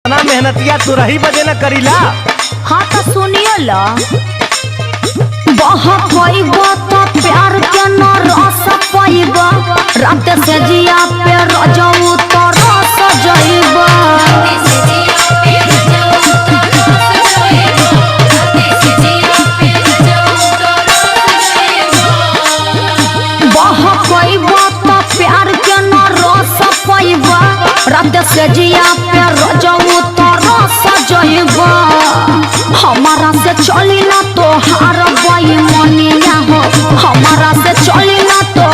मेहनतिया तू रही बजे न करीला। हाँ तो सुनियो ला तो प्यार के न रस पाइबा रात से जिया पे रजऊ तो रस जाइबा तो प्यार के न रस पाइबा रात से जिया पे रजऊ तो रस जाइबा हमारा से चली ना तो हार बाई मनिया हो हमारा से चली ना तो